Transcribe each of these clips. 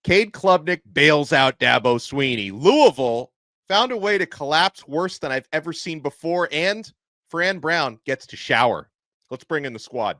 Cade Klubnik bails out Dabo Swinney. Louisville found a way to collapse worse than I've ever seen before, and Fran Brown gets to shower. Let's bring in the squad.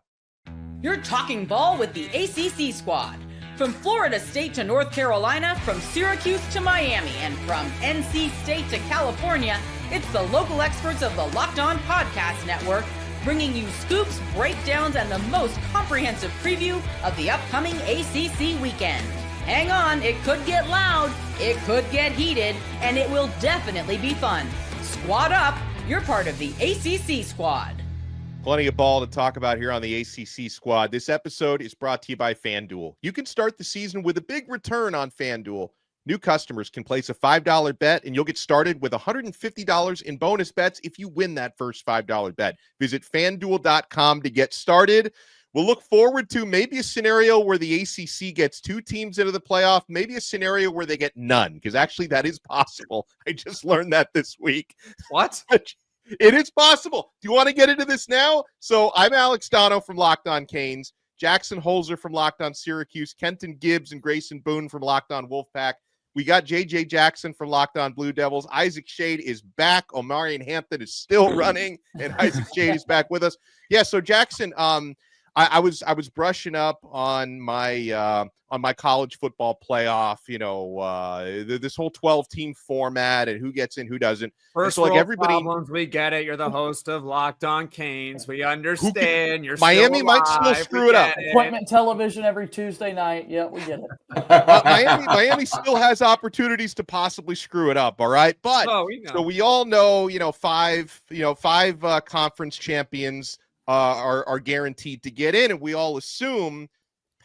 You're talking ball with the ACC Squad. From Florida State to North Carolina, from Syracuse to Miami, and from NC State to California, it's the local experts of the Locked On Podcast Network bringing you scoops, breakdowns, and the most comprehensive preview of the upcoming ACC weekend. Hang on, it could get loud, it could get heated, and it will definitely be fun. Squad up, you're part of the ACC Squad. Plenty of ball to talk about here on the ACC Squad. This episode is brought to you by FanDuel. You can start the season with a big return on FanDuel. New customers can place a $5 bet, and you'll get started with $150 in bonus bets if you win that first $5 bet. Visit FanDuel.com to get started. We'll look forward to maybe a scenario where the ACC gets 2 teams into the playoff, maybe a scenario where they get none, because actually that is possible. I just learned that this week. What? It is possible. Do you want to get into this now? So I'm Alex Donno from Locked On Canes, Jackson Holzer from Locked On Syracuse, Kenton Gibbs and Grayson Boone from Locked On Wolfpack. We got JJ Jackson from Locked On Blue Devils. Isaac Shade is back. Omarion Hampton is still running, and Isaac Shade is back with us. Yeah, so Jackson, I was brushing up on my college football playoff, this whole 12-team format and who gets in, who doesn't. First, so like everybody, problems, we get it. You're the host of Locked On Canes. We understand. You're Miami still might still screw it up. Appointment television every Tuesday night. Yeah, we get it. Miami still has opportunities to possibly screw it up. All right, but so we all know, five conference champions are guaranteed to get in, and we all assume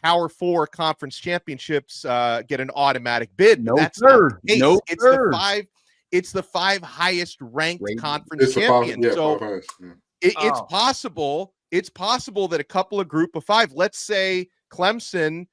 Power 4 conference championships get an automatic bid. No, sir. No, it's the 5 highest ranked conference champions. It's possible. It's possible that a couple of group of 5, let's say Clemson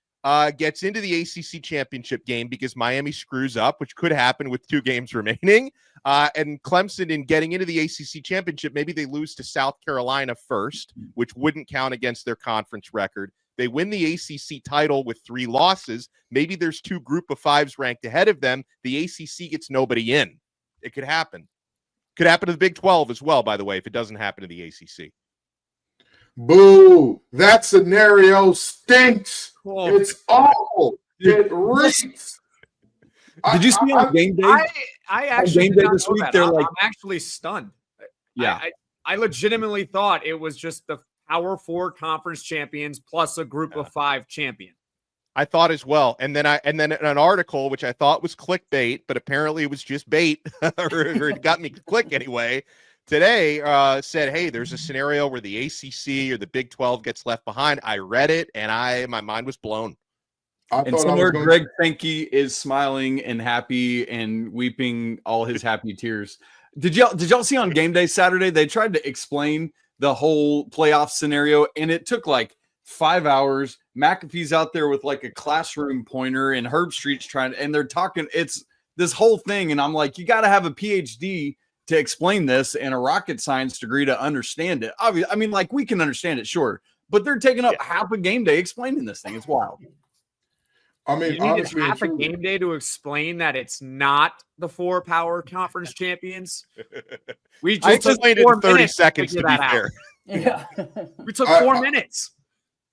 gets into the ACC championship game because Miami screws up, which could happen with 2 games remaining. And Clemson, in getting into the ACC championship, maybe they lose to South Carolina first, which wouldn't count against their conference record. They win the ACC title with 3 losses. Maybe there's 2 group of 5s ranked ahead of them. The ACC gets nobody in. It could happen. Could happen to the Big 12 as well, by the way, if it doesn't happen to the ACC. Boo! That scenario stinks. Oh. It's awful. It reeks. Did you see on game day? I actually game day this week. They're like, I'm actually stunned. Yeah, I legitimately thought it was just the Power 4 conference champions plus a group of 5 champion. I thought as well. And then an article, which I thought was clickbait, but apparently it was just bait, or it got me to click anyway, today said, hey, there's a scenario where the ACC or the Big 12 gets left behind. I read it, and my mind was blown. And somewhere Greg Sankey is smiling and happy and weeping all his happy tears. Did y'all see on game day Saturday, they tried to explain the whole playoff scenario, and it took like 5 hours. McAfee's out there with like a classroom pointer, and Herb Street's and they're talking, it's this whole thing. And I'm like, you got to have a PhD to explain this and a rocket science degree to understand it. Obviously, I mean, like, we can understand it, sure, but they're taking up half a game day explaining this thing. It's wild. I mean, you need half a game day to explain that it's not the 4 power conference champions. We just explained it in 30 seconds to be fair. Yeah, we took 4 minutes.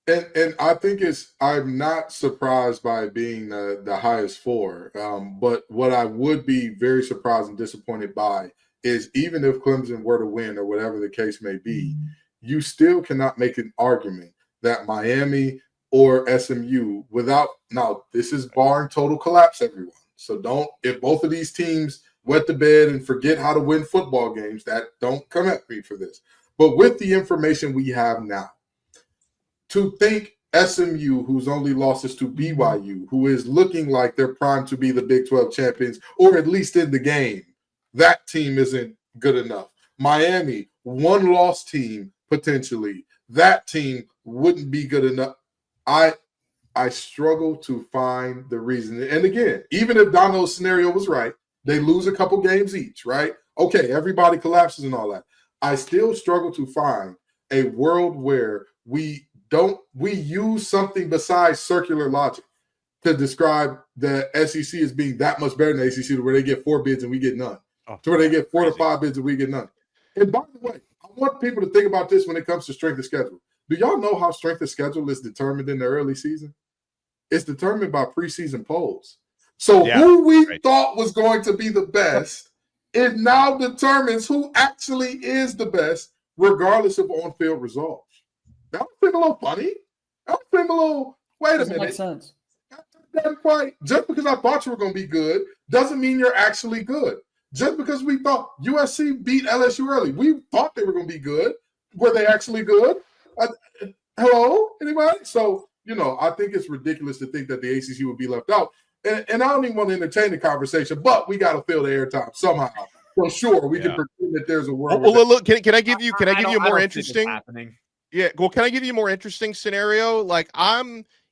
And I think I'm not surprised by it being the highest 4. But what I would be very surprised and disappointed by is, even if Clemson were to win or whatever the case may be, you still cannot make an argument that Miami or SMU now this is barring total collapse, everyone. So if both of these teams wet the bed and forget how to win football games, don't come at me for this. But with the information we have now, to think SMU, whose only losses to BYU, who is looking like they're primed to be the Big 12 champions, or at least in the game, that team isn't good enough. Miami, 1-loss team, potentially. That team wouldn't be good enough. I struggle to find the reason. And again, even if Donno's scenario was right, they lose a couple games each, right? Okay, everybody collapses and all that. I still struggle to find a world where we use something besides circular logic. to describe the SEC as being that much better than the ACC, to where they get 4 bids and we get none. To where they get 4 to 5 bids and we get none. And by the way, I want people to think about this when it comes to strength of schedule. Do y'all know how strength of schedule is determined in the early season? It's determined by preseason polls. So who we thought was going to be the best, it now determines who actually is the best, regardless of on-field results. That would seem a little funny. That would seem a little, wait a minute. Makes sense. Quite, just because I thought you were going to be good doesn't mean you're actually good. Just because we thought USC beat LSU early, we thought they were going to be good. Were they actually good? Hello? Anybody? So, I think it's ridiculous to think that the ACC would be left out. And I don't even want to entertain the conversation, but we got to fill the airtime somehow. So sure, we can pretend that there's a world. Well, look, can I give you a more interesting? Yeah, well, can I give you a more interesting scenario? Like,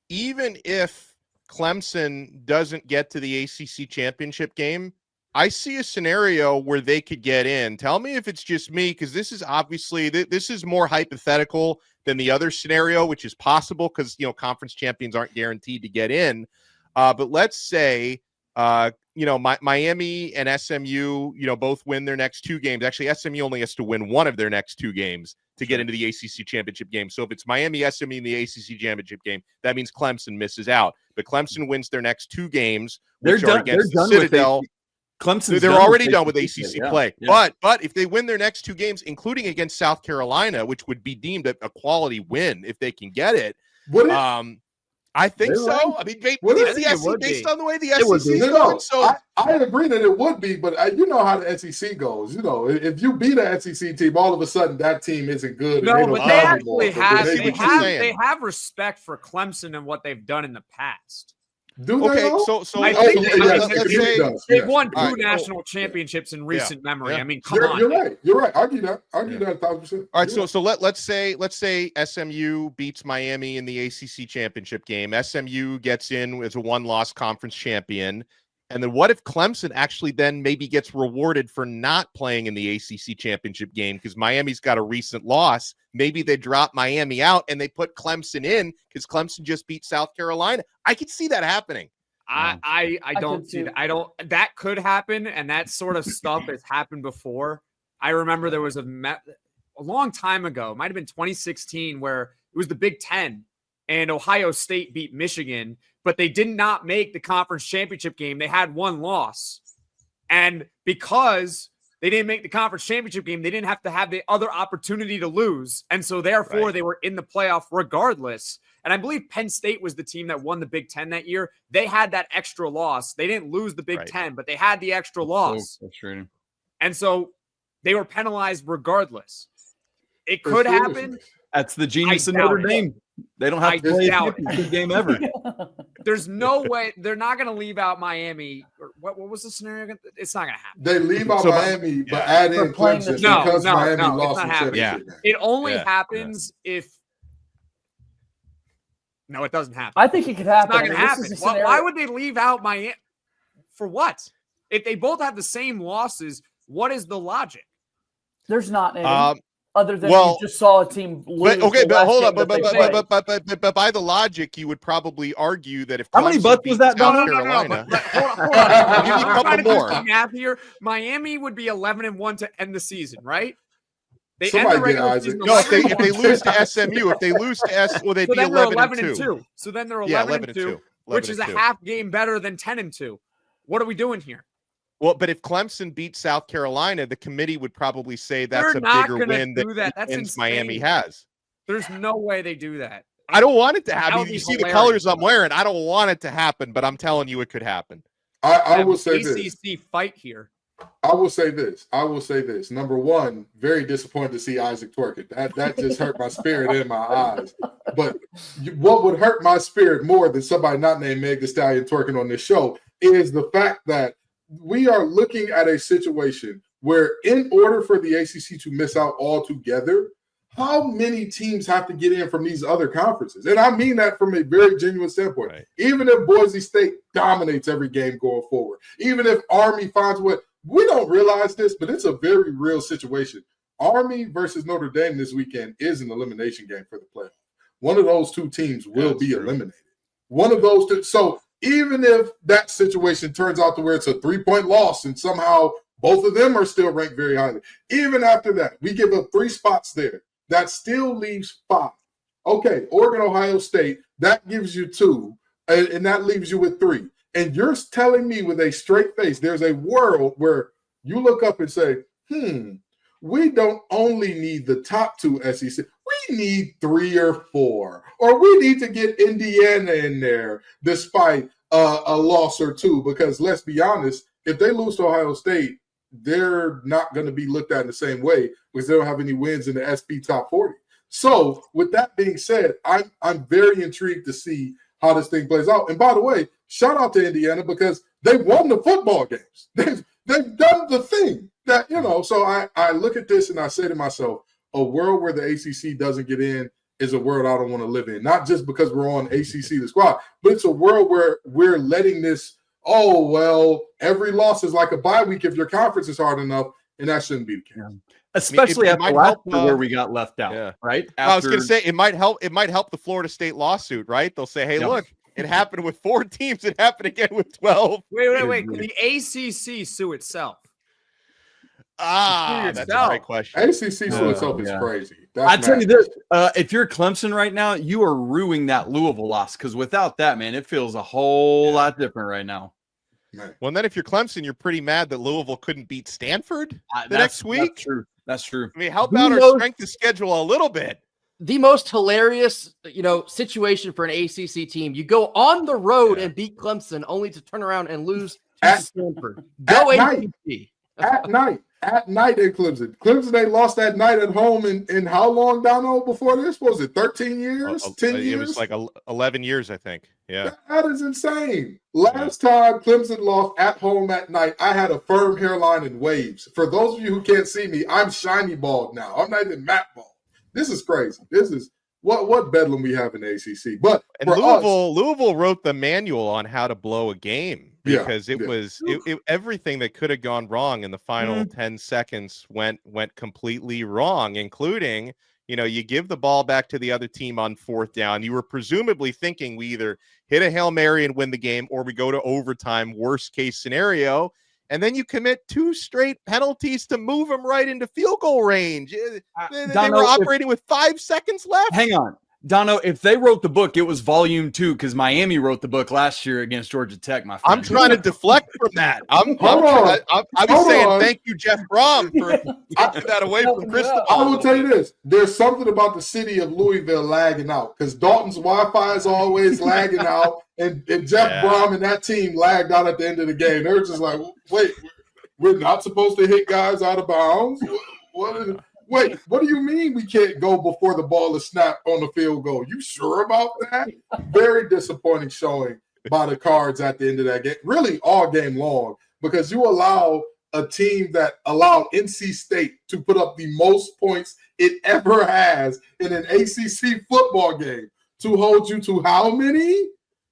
even if Clemson doesn't get to the ACC championship game, I see a scenario where they could get in. Tell me if it's just me, because this is obviously this is more hypothetical than the other scenario, which is possible because conference champions aren't guaranteed to get in. But let's say Miami and SMU both win their next 2 games. Actually, SMU only has to win one of their next 2 games to get into the ACC championship game. So if it's Miami, SMU in the ACC championship game, that means Clemson misses out. But Clemson wins their next 2 games, which are against the Citadel. They're already done with ACC play. Yeah. But if they win their next 2 games, including against South Carolina, which would be deemed a quality win if they can get it, I think so. Right? I mean, based on the way the SEC is going. So I agree that it would be, but you know how the SEC goes. If you beat an SEC team, all of a sudden that team isn't good. No, but they actually have respect for Clemson and what they've done in the past. Do they? Okay, so I think they've won 2 national championships in recent memory. I mean, come on. You're right. Argue that 1,000%. All right, so let's say SMU beats Miami in the ACC championship game. SMU gets in as a 1-loss conference champion. And then what if Clemson actually then maybe gets rewarded for not playing in the ACC championship game because Miami's got a recent loss? Maybe they drop Miami out and they put Clemson in because Clemson just beat South Carolina. I could see that happening. I don't see that. That could happen, and that sort of stuff has happened before. I remember there was a long time ago, it might have been 2016, where it was the Big Ten and Ohio State beat Michigan, but they did not make the conference championship game. They had 1 loss. And because they didn't make the conference championship game, they didn't have to have the other opportunity to lose. And so therefore they were in the playoff regardless. And I believe Penn State was the team that won the Big Ten that year. They had that extra loss. They didn't lose the Big Ten, but they had the extra loss. That's true. And so they were penalized regardless. It could happen. That's the genius of Notre Dame. They don't have to play a championship game ever. There's no way they're not going to leave out Miami. What was the scenario? It's not going to happen. They leave out Miami, but add in Clemson because Miami lost the championship. It only happens if. No, it doesn't happen. I think it could happen. It's not going to happen. Why would they leave out Miami? For what? If they both have the same losses, what is the logic? There's not any. Other than you just saw a team lose. But hold on. But by the logic, you would probably argue that if how many butts was that? South Carolina, hold on. I'll give you a couple more. Math here. Miami would be 11-1 to end the season, right? They end the regular season. No, if they lose to SMU, they'd be 11-2. So then they're 11-2, which is a half game better than 10-2. What are we doing here? Well, but if Clemson beats South Carolina, the committee would probably say that's a bigger win than Miami has. There's no way they do that. I don't want it to happen. You see the colors I'm wearing. I don't want it to happen, but I'm telling you it could happen. I will say this. ACC fight here. I will say this. Number one, very disappointed to see Isaac twerking. That just hurt my spirit in my eyes. But what would hurt my spirit more than somebody not named Meg Thee Stallion twerking on this show is the fact that we are looking at a situation where in order for the ACC to miss out altogether, how many teams have to get in from these other conferences? And I mean that from a very genuine standpoint. Right. Even if Boise State dominates every game going forward, even if Army finds what we don't realize this, but it's a very real situation. Army versus Notre Dame this weekend is an elimination game for the playoff. One of those 2 teams will be eliminated. One of those 2. So even if that situation turns out to where it's a 3-point loss and somehow both of them are still ranked very highly, even after that, we give up 3 spots there. That still leaves 5. Okay, Oregon, Ohio State, that gives you 2, and that leaves you with 3. And you're telling me with a straight face, there's a world where you look up and say, we don't only need the top 2 SEC. We need 3 or 4, or we need to get Indiana in there despite a loss or 2. Because let's be honest, if they lose to Ohio State, they're not going to be looked at in the same way because they don't have any wins in the SP top 40. So with that being said, I'm very intrigued to see how this thing plays out. And by the way, shout out to Indiana because they won the football games. They've done the thing that, so I look at this and I say to myself, a world where the ACC doesn't get in is a world I don't want to live in. Not just because we're on ACC the squad, but it's a world where we're letting this, every loss is like a bye week if your conference is hard enough, and that shouldn't be the case. Yeah. Especially after last year where we got left out, right? I was going to say it might help the Florida State lawsuit, right? They'll say, hey, look, it happened with 4 teams. It happened again with 12. Wait. Can the ACC sue itself? That's a great question. ACC sue itself is crazy. I tell you this, if you're Clemson right now, you are ruining that Louisville loss because without that, man, it feels a whole lot different right now. Well, and then if you're Clemson, you're pretty mad that Louisville couldn't beat Stanford next week. That's true. I mean, help out our strength of schedule a little bit. The most hilarious, situation for an ACC team. You go on the road and beat Clemson only to turn around and lose to Stanford. Go ACC. At night in Clemson. Clemson, they lost that night at home in how long, Donno, before this? Was it 13 years? 10 years? It was like 11 years, I think. Yeah. That is insane. Last time Clemson lost at home at night, I had a firm hairline and waves. For those of you who can't see me, I'm shiny bald now. I'm not even matte bald. This is crazy. This is what bedlam we have in the ACC. But Louisville wrote the manual on how to blow a game. Because it was everything that could have gone wrong in the final 10 seconds went completely wrong, including, you give the ball back to the other team on 4th down. You were presumably thinking we either hit a Hail Mary and win the game or we go to overtime, worst case scenario. And then you commit 2 straight penalties to move them right into field goal range. They were operating with 5 seconds left. Hang on. Donno, if they wrote the book, it was volume 2 because Miami wrote the book last year against Georgia Tech, my friend. I'm trying to deflect from that. I was saying thank you, Jeff Brom, for taking that away from Cristobal. I will tell you this. There's something about the city of Louisville lagging out because Dalton's Wi-Fi is always lagging out, and Jeff Brom and that team lagged out at the end of the game. They were just like, wait, we're not supposed to hit guys out of bounds? Wait, what do you mean we can't go before the ball is snapped on the field goal? You sure about that? Very disappointing showing by the Cards at the end of that game, really all game long, because you allow a team that allowed NC State to put up the most points it ever has in an ACC football game to hold you to how many?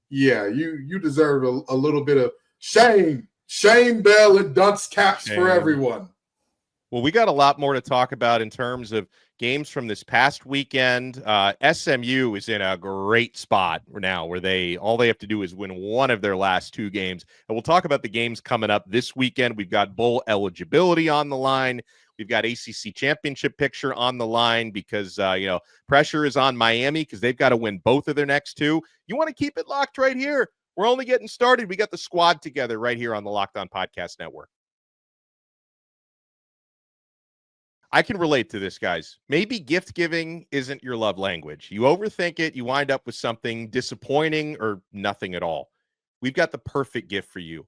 Yeah, you deserve a little bit of shame. Shame, bell, and dunce caps for everyone. Well, we got a lot more to talk about in terms of games from this past weekend. SMU is in a great spot now where all they have to do is win one of their last 2 games. And we'll talk about the games coming up this weekend. We've got bowl eligibility on the line. We've got ACC championship picture on the line because, pressure is on Miami because they've got to win both of their next 2. You want to keep it locked right here. We're only getting started. We got the squad together right here on the Locked On Podcast Network. I can relate to this, guys. Maybe gift giving isn't your love language. You overthink it. You wind up with something disappointing or nothing at all. We've got the perfect gift for you.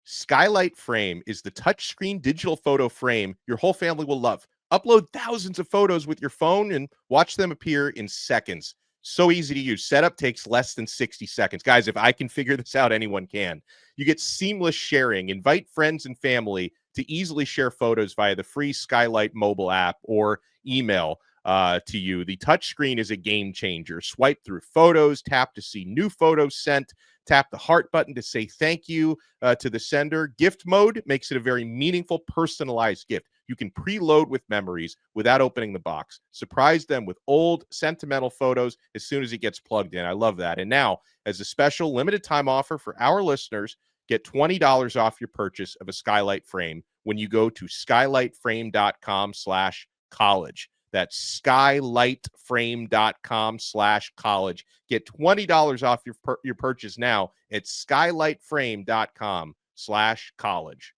Skylight Frame is the touchscreen digital photo frame your whole family will love. Upload thousands of photos with your phone and watch them appear in seconds. So easy to use. Setup takes less than 60 seconds. Guys, if I can figure this out, anyone can. You get seamless sharing. Invite friends and family to easily share photos via the free Skylight mobile app or email to you. The touchscreen is a game changer. Swipe through photos, tap to see new photos sent, tap the heart button to say thank you to the sender. Gift mode makes it a very meaningful, personalized gift. you can preload with memories without opening the box. Surprise them with old, sentimental photos as soon as it gets plugged in. I love that. And now, as a special limited time offer for our listeners, get $20 off your purchase of a skylight frame when you go to skylightframe.com/college. That's skylightframe.com/college. Get $20 off your purchase now at skylightframe.com/college.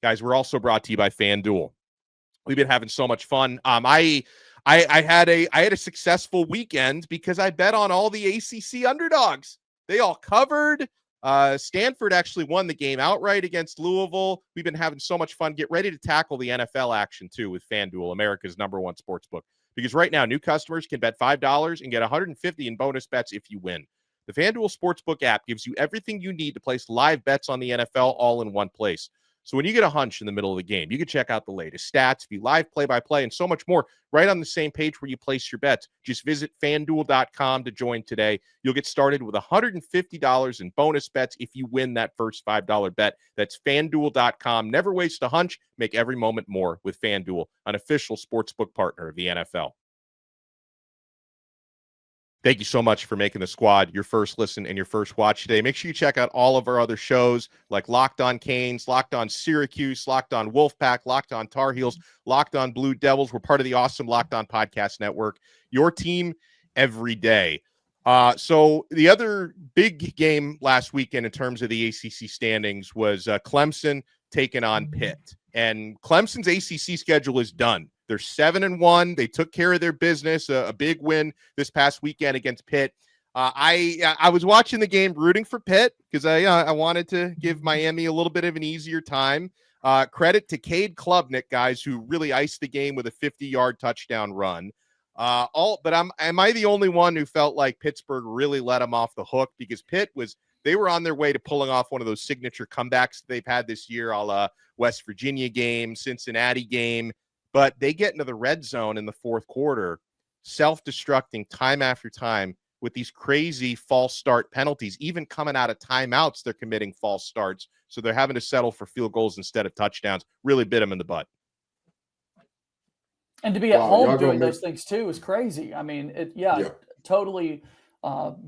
Guys, we're also brought to you by FanDuel. We've been having so much fun. I had a successful weekend because I bet on all the ACC underdogs. They all covered. Stanford actually won the game outright against Louisville. We've been having so much fun. Get ready to tackle the NFL action too with FanDuel, America's #1 sportsbook. Because right now, new customers can bet $5 and get $150 in bonus bets if you win. The FanDuel Sportsbook app gives you everything you need to place live bets on the NFL all in one place. So when you get a hunch in the middle of the game, you can check out the latest stats, view live play-by-play, and so much more right on the same page where you place your bets. Just visit FanDuel.com to join today. You'll get started with $150 in bonus bets if you win that first $5 bet. That's FanDuel.com. Never waste a hunch. Make every moment more with FanDuel, an official sportsbook partner of the NFL. Thank you so much for making the Squad your first listen and your first watch today. Make sure you check out all of our other shows like Locked on Canes, Locked on Syracuse, Locked on Wolfpack, Locked on Tar Heels, Locked on Blue Devils. We're part of the awesome Locked on Podcast Network. Your team every day. So the other big game last weekend in terms of the ACC standings was Clemson taking on Pitt. And Clemson's ACC schedule is done. They're 7-1. They took care of their business. A big win this past weekend against Pitt. I was watching the game rooting for Pitt because I wanted to give Miami a little bit of an easier time. Credit to Cade Klubnik, guys, who really iced the game with a 50-yard touchdown run. But am I the only one who felt like Pittsburgh really let them off the hook? Because Pitt they were on their way to pulling off one of those signature comebacks they've had this year, a la West Virginia game, Cincinnati game. But they get into the red zone in the fourth quarter, self-destructing time after time with these crazy false start penalties. Even coming out of timeouts, they're committing false starts. So they're having to settle for field goals instead of touchdowns. Really bit them in the butt. And to be at home doing those things too is crazy. I mean, totally.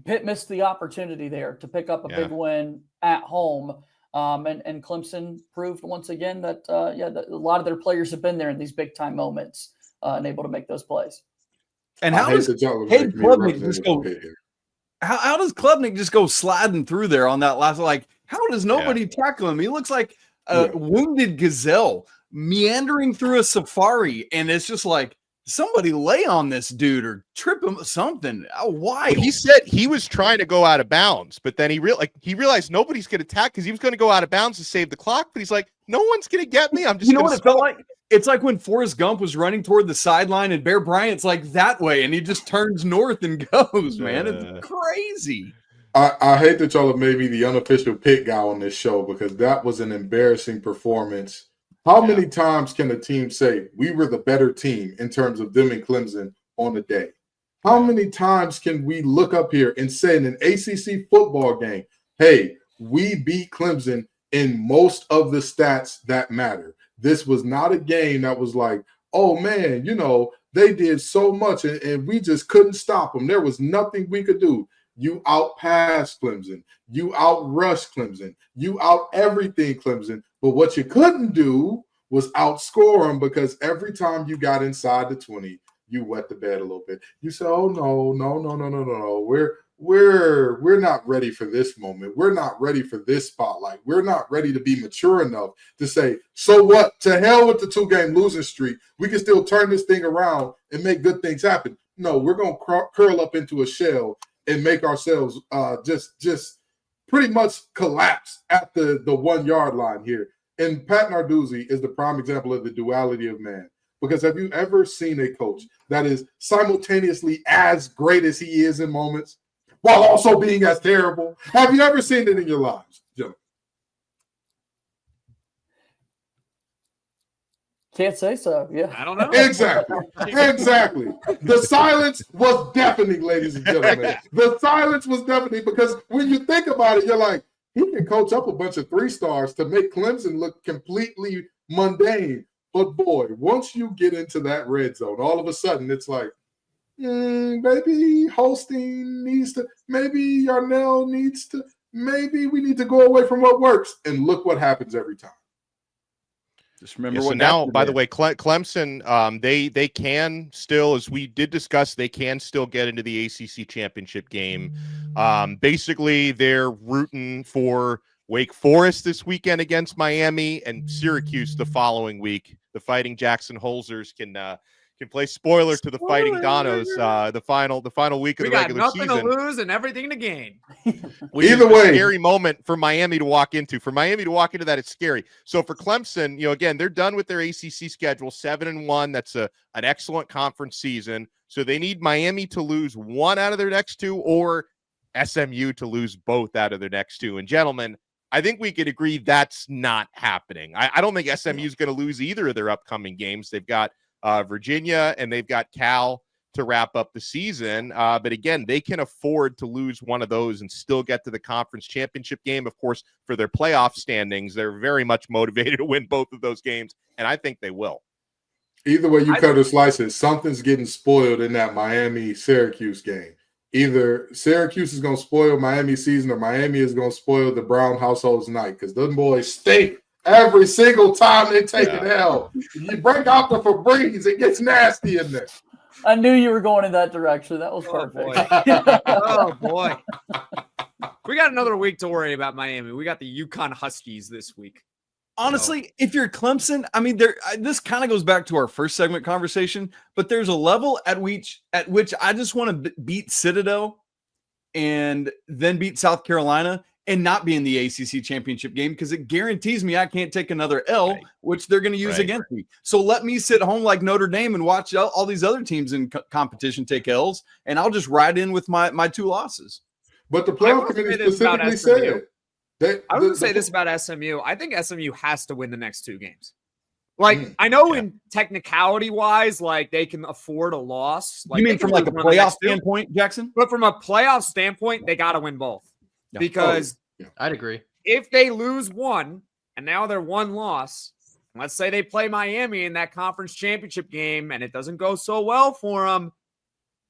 Pitt missed the opportunity there to pick up a big win at home. And Clemson proved once again that that a lot of their players have been there in these big time moments and able to make those plays. And how does Klubnik just go? How does Klubnik just go sliding through there on that last? Like, how does nobody tackle him? He looks like a wounded gazelle meandering through a safari, and it's just like, somebody lay on this dude or trip him something. Why? He said he was trying to go out of bounds, but then he realized nobody's going to attack because he was going to go out of bounds to save the clock. But he's like, no one's going to get me. I'm just. You know what it felt like? It's like when Forrest Gump was running toward the sideline and Bear Bryant's like that way, and he just turns north and goes. Man, it's crazy. I hate that y'all have made me the unofficial Pitt guy on this show because that was an embarrassing performance. How many times can a team say we were the better team in terms of them and Clemson on the day? How many times can we look up here and say in an ACC football game, hey, we beat Clemson in most of the stats that matter? This was not a game that was like, oh, man, they did so much and we just couldn't stop them. There was nothing we could do. You outpassed Clemson. You outrushed Clemson. You out everything Clemson. But what you couldn't do was outscore them because every time you got inside the 20, you wet the bed a little bit. You said, oh, no. We're not ready for this moment. We're not ready for this spotlight. We're not ready to be mature enough to say, so what? To hell with the 2-game losing streak. We can still turn this thing around and make good things happen. No, we're going to curl up into a shell and make ourselves just pretty much collapse at the 1-yard line here. And Pat Narduzzi is the prime example of the duality of man. Because have you ever seen a coach that is simultaneously as great as he is in moments while also being as terrible? Have you ever seen it in your lives, gentlemen? Can't say so. Yeah, I don't know. Exactly. The silence was deafening, ladies and gentlemen. The silence was deafening because when you think about it, you're like, he can coach up a bunch of 3-stars to make Clemson look completely mundane. But boy, once you get into that red zone, all of a sudden it's like, maybe Holstein needs to, maybe Yarnell needs to, maybe we need to go away from what works. And look what happens every time. Just remember so now, by the way, Clemson, they can still, as we did discuss, they can still get into the ACC championship game. Basically, they're rooting for Wake Forest this weekend against Miami and Syracuse the following week. The Fighting Jackson Holzers can play spoiler to the Fighting Donnos the final week of the regular season. We got nothing to lose and everything to gain. Either way, scary moment for Miami to walk into. For Miami to walk into that, it's scary. So for Clemson, again, they're done with their ACC schedule, 7-1. That's an excellent conference season. So they need Miami to lose one out of their next two, or SMU to lose both out of their next two. And gentlemen, I think we could agree that's not happening. I don't think SMU is going to lose either of their upcoming games. They've got Virginia and they've got Cal to wrap up the season. But again, they can afford to lose one of those and still get to the conference championship game. Of course, for their playoff standings, they're very much motivated to win both of those games, and I think they will. Either way you cut or slice it, something's getting spoiled in that Miami-Syracuse game. Either Syracuse is going to spoil Miami's season or Miami is going to spoil the Brown household's night, because those boys stink every single time they take an L. You break out the Febreze, it gets nasty in there. I knew you were going in that direction. That was perfect. Oh, boy. We got another week to worry about Miami. We got the UConn Huskies this week. Honestly, if you're Clemson, I mean, this kind of goes back to our first segment conversation, but there's a level at which I just want to beat Citadel and then beat South Carolina and not be in the ACC championship game, because it guarantees me I can't take another L, which they're going to use against me. So let me sit home like Notre Dame and watch all these other teams in competition take L's, and I'll just ride in with my two losses. But the playoff committee specifically said. I was going to say this about SMU. I think SMU has to win the next two games. Like, I know in technicality-wise, like, they can afford a loss. Like, you mean from like a playoff standpoint, Jackson? But from a playoff standpoint, they got to win both. Yeah. Because I'd agree. If they lose one, and now they're one loss, let's say they play Miami in that conference championship game, and it doesn't go so well for them,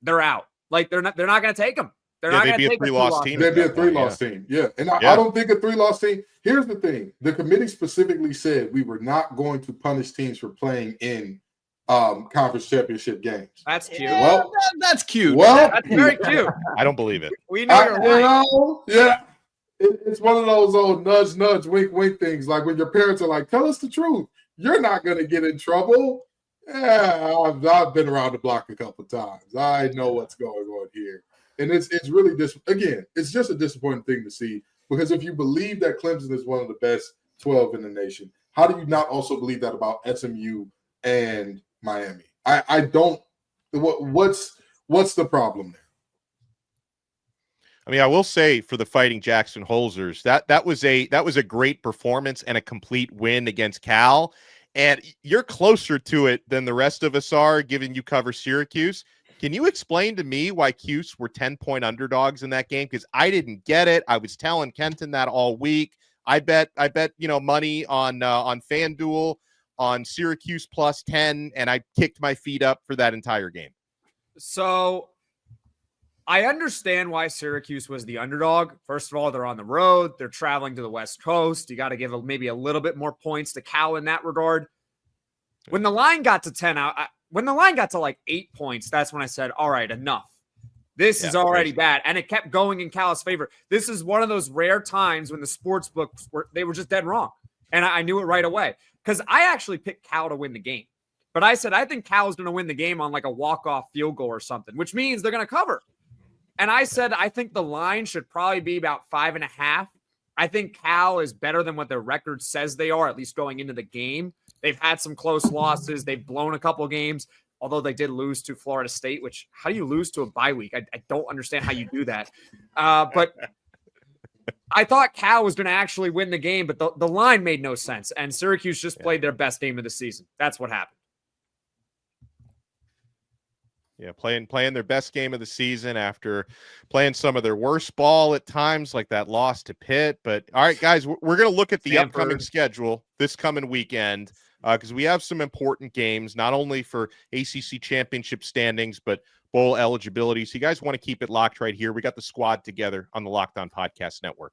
they're out. Like, they're not going to take them. They'd be a 3-loss team. They'd be a 3-loss team. Yeah. And I don't think a 3-loss team. Here's the thing. The committee specifically said we were not going to punish teams for playing in conference championship games. That's cute. Well, that's cute. Well, that's very cute. I don't believe it. We know you're right. Yeah. It's one of those old nudge, nudge, wink, wink things. Like when your parents are like, tell us the truth. You're not going to get in trouble. Yeah, I've been around the block a couple of times. I know what's going on here. And it's really it's just a disappointing thing to see, because if you believe that Clemson is one of the best 12 in the nation, how do you not also believe that about SMU and Miami? I don't. What's the problem there? I mean, I will say for the Fighting Jackson Holzers, that was a great performance and a complete win against Cal. And you're closer to it than the rest of us are, given you cover Syracuse. Can you explain to me why Cuse were 10-point underdogs in that game? Because I didn't get it. I was telling Kenton that all week. I bet money on FanDuel on Syracuse plus 10, and I kicked my feet up for that entire game. So I understand why Syracuse was the underdog. First of all, they're on the road. They're traveling to the West Coast. You got to give maybe a little bit more points to Cal in that regard. When the line got to 10 out, when the line got to like 8 points, that's when I said, all right, enough. This is already bad. And it kept going in Cal's favor. This is one of those rare times when the sports books were just dead wrong. And I knew it right away, because I actually picked Cal to win the game. But I said, I think Cal is going to win the game on like a walk-off field goal or something, which means they're going to cover. And I said, I think the line should probably be about 5.5. I think Cal is better than what their record says they are, at least going into the game. They've had some close losses. They've blown a couple of games, although they did lose to Florida State, which how do you lose to a bye week? I don't understand how you do that. But I thought Cal was going to actually win the game, but the line made no sense. And Syracuse just played their best game of the season. That's what happened. Yeah, playing their best game of the season after playing some of their worst ball at times, like that loss to Pitt. But all right, guys, we're going to look at the upcoming schedule this coming weekend. because we have some important games, not only for ACC championship standings, but bowl eligibility. So you guys want to keep it locked right here. We got the squad together on the Locked On Podcast Network.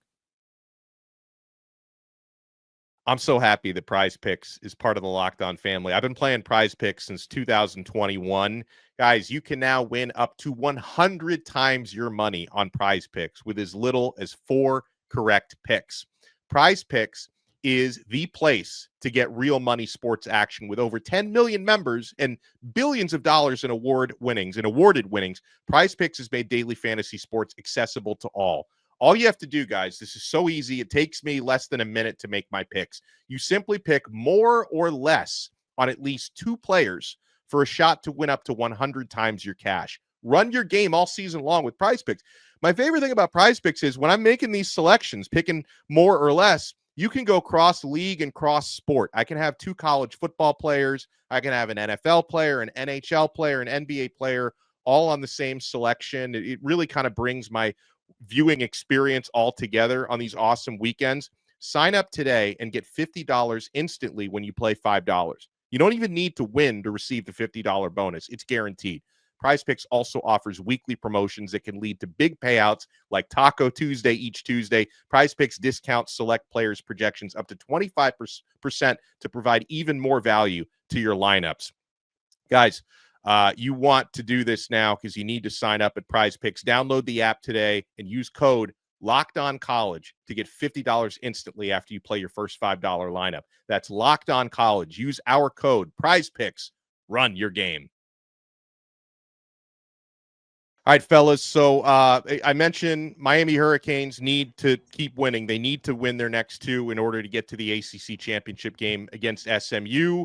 I'm so happy that Prize Picks is part of the Locked On family. I've been playing Prize Picks since 2021. Guys, you can now win up to 100 times your money on Prize Picks with as little as 4 correct picks. Prize Picks is the place to get real money sports action with over 10 million members and billions of dollars in awarded winnings. Prize Picks has made daily fantasy sports accessible to all. All you have to do, guys, this is so easy. It takes me less than a minute to make my picks. You simply pick more or less on at least 2 players for a shot to win up to 100 times your cash. Run your game all season long with Prize Picks. My favorite thing about Prize Picks is when I'm making these selections, picking more or less, you can go cross league and cross sport. I can have 2 college football players. I can have an NFL player, an NHL player, an NBA player, all on the same selection. It really kind of brings my viewing experience all together on these awesome weekends. Sign up today and get $50 instantly when you play $5. You don't even need to win to receive the $50 bonus. It's guaranteed. Prize Picks also offers weekly promotions that can lead to big payouts like Taco Tuesday each Tuesday. Prize Picks discounts select players' projections up to 25% to provide even more value to your lineups. Guys, you want to do this now because you need to sign up at Prize Picks. Download the app today and use code LOCKEDONCollege to get $50 instantly after you play your first $5 lineup. That's LOCKEDONCollege. Use our code Prize Picks. Run your game. All right, fellas. So I mentioned Miami Hurricanes need to keep winning. They need to win their next 2 in order to get to the ACC championship game against SMU.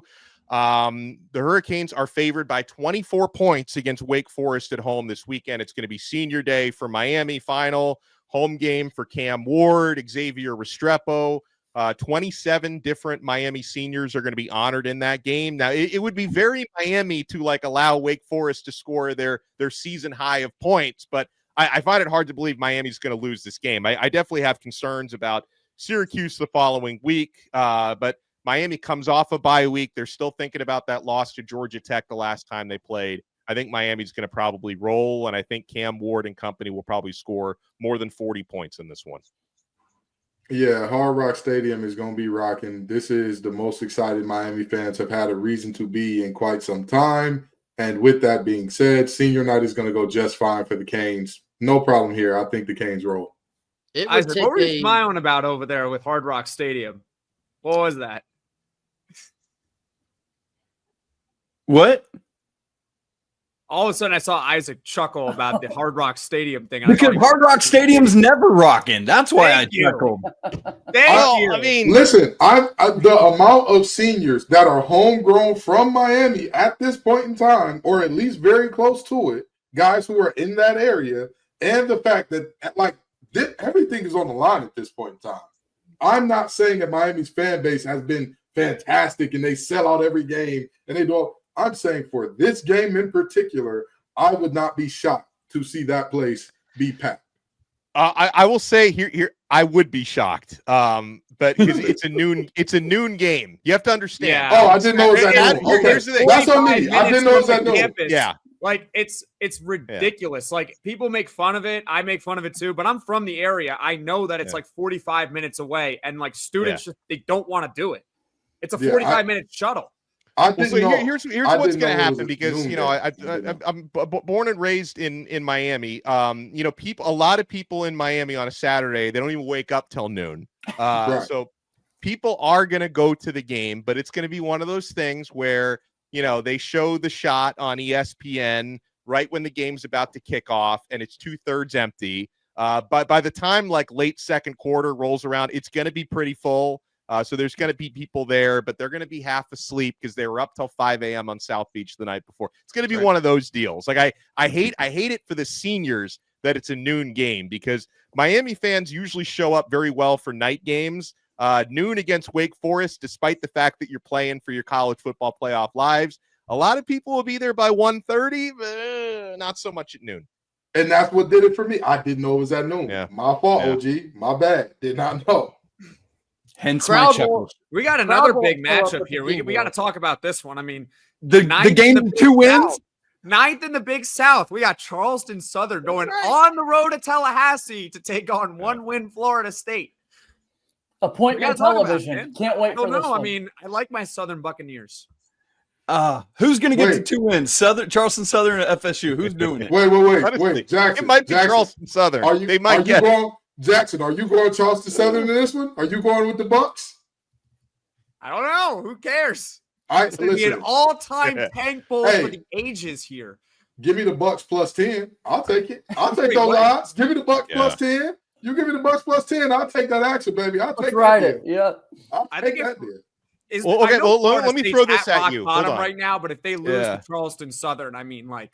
The Hurricanes are favored by 24 points against Wake Forest at home this weekend. It's going to be senior day for Miami, final home game for Cam Ward, Xavier Restrepo. 27 different Miami seniors are going to be honored in that game. Now, it would be very Miami to allow Wake Forest to score their season high of points, but I find it hard to believe Miami's going to lose this game. I definitely have concerns about Syracuse the following week, but Miami comes off a bye week. They're still thinking about that loss to Georgia Tech the last time they played. I think Miami's going to probably roll, and I think Cam Ward and company will probably score more than 40 points in this one. Yeah, Hard Rock Stadium is going to be rocking. This is the most excited Miami fans have had a reason to be in quite some time. And with that being said, senior night is going to go just fine for the Canes. No problem here. I think the Canes roll. Isaac, what were you smiling about over there with Hard Rock Stadium? What was that? What? All of a sudden, I saw Isaac chuckle about the Hard Rock Stadium thing. Because Hard Rock Stadium's never rocking. That's why I chuckled. Thank you. I mean, listen, the amount of seniors that are homegrown from Miami at this point in time, or at least very close to it, guys who are in that area, and the fact that everything is on the line at this point in time. I'm not saying that Miami's fan base has been fantastic and they sell out every game and they don't. I'm saying for this game in particular, I would not be shocked to see that place be packed. I will say here I would be shocked, but because it's a noon game. You have to understand. Yeah. Oh, I didn't know it was at noon. Okay, that's on me. I didn't know it was at noon. Yeah. Like it's ridiculous. Yeah. Like people make fun of it. I make fun of it too, but I'm from the area. I know that it's like 45 minutes away, and like students they don't want to do it. It's a 45-minute shuttle. Here's what's going to happen because I'm born and raised in Miami. A lot of people in Miami on a Saturday, they don't even wake up till noon. Right. So people are going to go to the game, but it's going to be one of those things where they show the shot on ESPN right when the game's about to kick off, and it's 2/3 empty. But by the time late second quarter rolls around, it's going to be pretty full. So there's going to be people there, but they're going to be half asleep because they were up till 5 a.m. on South Beach the night before. It's going to be one of those deals. Like I hate it for the seniors that it's a noon game because Miami fans usually show up very well for night games. Noon against Wake Forest, despite the fact that you're playing for your college football playoff lives, a lot of people will be there by 1:30, but not so much at noon. And that's what did it for me. I didn't know it was at noon. Yeah. My fault, OG. My bad. Did not know. Hence my chuckles. We got another big matchup here. We got to talk about this one. I mean, the game of 2 wins. 9th in the Big South. We got Charleston Southern going on the road to Tallahassee to take on 1-win Florida State. Appointment television. Can't wait for this one. I mean, I like my Southern Buccaneers. Who's going to get to 2 wins? Charleston Southern or FSU? Who's doing it? Wait. Jackson. It might be Charleston Southern. They might get it. Jackson, are you going Charleston Southern in this one? Are you going with the Bucks? I don't know. Who cares? It's going to be an all-time tank bowl for the ages here. Give me the Bucks plus 10. I'll take it. I'll take those odds. Give me the Bucks plus 10. You give me the Bucks plus 10. I'll take that action, baby. I'll take that. Yeah. I'll take that deal. Let me throw this at you. Hold on. Right now, but if they lose to Charleston Southern, I mean, like,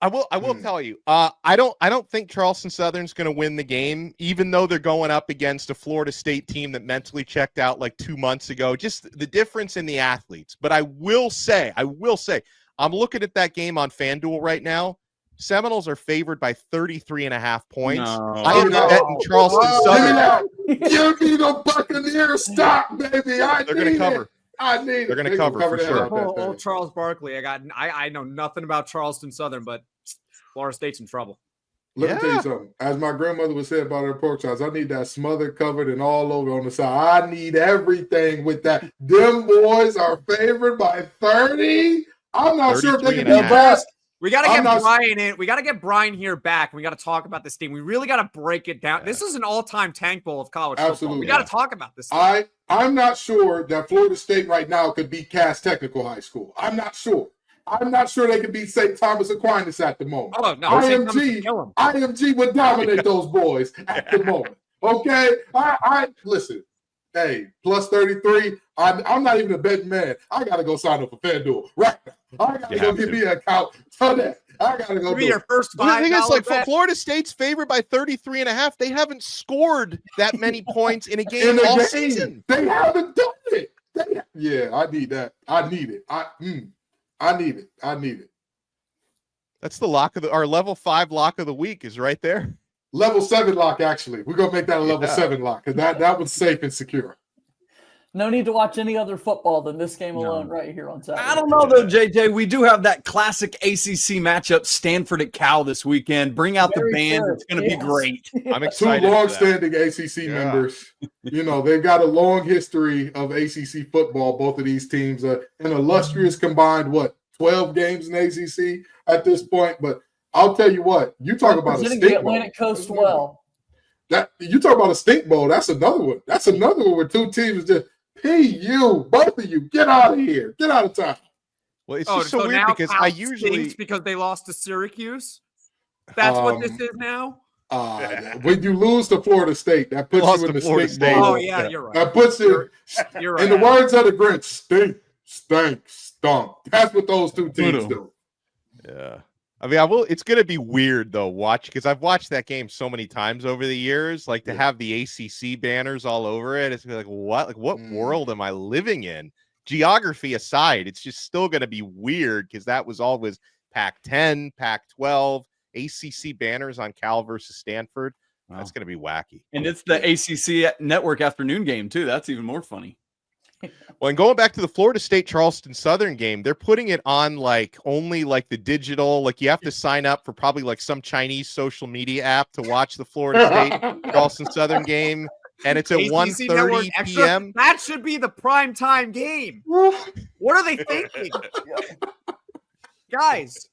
I will tell you. I don't think Charleston Southern's going to win the game, even though they're going up against a Florida State team that mentally checked out like 2 months ago. Just the difference in the athletes. But I will say, I'm looking at that game on FanDuel right now. Seminoles are favored by 33.5 points. No. I am betting Charleston Southern. Give me the Buccaneers stock, baby. They're going to cover. They're going to cover for sure. Charles Barkley. I know nothing about Charleston Southern, but Florida State's in trouble. Let me tell you something. As my grandmother would say about her pork chops, I need that smothered, covered, and all over on the side. I need everything with that. Them boys are favored by 30. I'm not sure if they can be best. We got to get Brian in. We got to get Brian here back. We got to talk about this team. We really got to break it down. This is an all-time tank bowl of college football. We got to talk about this. I'm not sure that Florida State right now could beat Cass Technical High School. I'm not sure. I'm not sure they could beat St. Thomas Aquinas at the moment. Oh, no. IMG would dominate those boys at the moment. Okay? I listen. Hey, plus 33. I'm not even a betting man. I got to go sign up for FanDuel right now. I got to go give me an account today. I got to go do your first $5. The thing is, like, Florida State's favored by 33.5. They haven't scored that many points in a game all season. They haven't done it. I need that. I need it. I need it. That's the lock of our level 5 lock of the week is right there. Level 7 lock, actually. We're going to make that a level 7 lock because that was safe and secure. No need to watch any other football than this game alone right here on Saturday. I don't know, though, JJ. We do have that classic ACC matchup, Stanford at Cal this weekend. Bring out the band. It's going to be great. I'm excited. 2 long-standing ACC members. You know, they've got a long history of ACC football, both of these teams. An illustrious combined, 12 games in ACC at this point. But I'll tell you what, you talk about a stink bowl. Atlantic Coast well. You talk about a stink bowl, that's another one. That's another one where 2 teams just PU, both of you, get out of here. Get out of town. Well, it's just so weird because I usually because they lost to Syracuse. That's what this is now. When you lose to Florida State, that puts you in the stink bowl. Oh yeah, you're right. That puts you. You're right. In the words of the Grinch, stink, stunk. That's what those 2 teams do. Yeah. I mean, it's going to be weird, though, because I've watched that game so many times over the years. Like, to have the ACC banners all over it, it's like, what? Like, what world am I living in? Geography aside, it's just still going to be weird because that was always Pac-10, Pac-12, ACC banners on Cal versus Stanford. Wow. That's going to be wacky. And it's the ACC network afternoon game, too. That's even more funny. Well, and going back to the Florida State Charleston Southern game, they're putting it on only the digital, you have to sign up for probably some Chinese social media app to watch the Florida State Charleston Southern game. And it's at 1:30 p.m. That should be the prime time game. What are they thinking? Guys,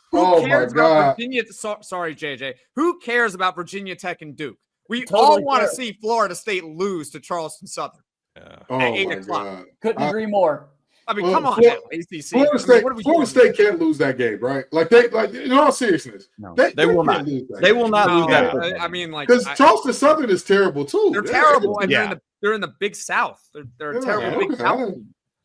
who cares about Virginia? Sorry, JJ. Who cares about Virginia Tech and Duke? We all want to see Florida State lose to Charleston Southern. At 8 o'clock. Couldn't agree more. I mean, come on now, ACC. Florida State can't lose that game, right? In all seriousness, they will not. They will not lose that. I mean, because Charleston Southern is terrible too. They're terrible, and they're in the Big South. They're a terrible Big South.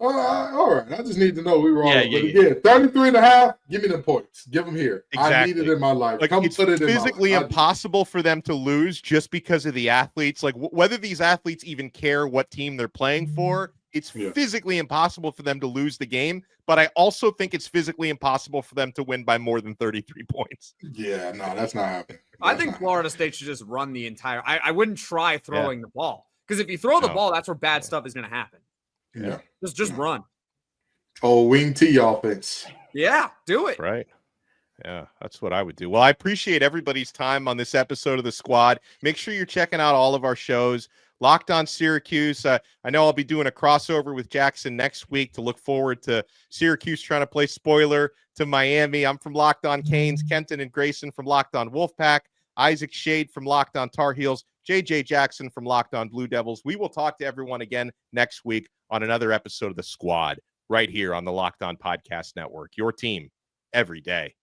All right. I just need to know we were all. But again, 33.5. Give me the points. Give them here. Exactly. I need it in my life. It's physically impossible for them to lose just because of the athletes. Whether these athletes even care what team they're playing for, it's physically impossible for them to lose the game. But I also think it's physically impossible for them to win by more than 33 points. Yeah, no, that's not happening. I think Florida State should just run the entire. I wouldn't try throwing the ball. Because if you throw the ball, that's where bad stuff is going to happen. Yeah. Just run. Oh, wing T offense. Yeah, do it. Right. Yeah, that's what I would do. Well, I appreciate everybody's time on this episode of The Squad. Make sure you're checking out all of our shows. Locked on Syracuse. I know I'll be doing a crossover with Jackson next week to look forward to Syracuse trying to play spoiler to Miami. I'm from Locked on Canes, Kenton and Grayson from Locked on Wolfpack, Isaac Shade from Locked on Tar Heels, JJ Jackson from Locked on Blue Devils. We will talk to everyone again next week on another episode of The Squad right here on the Locked on Podcast Network. Your team every day.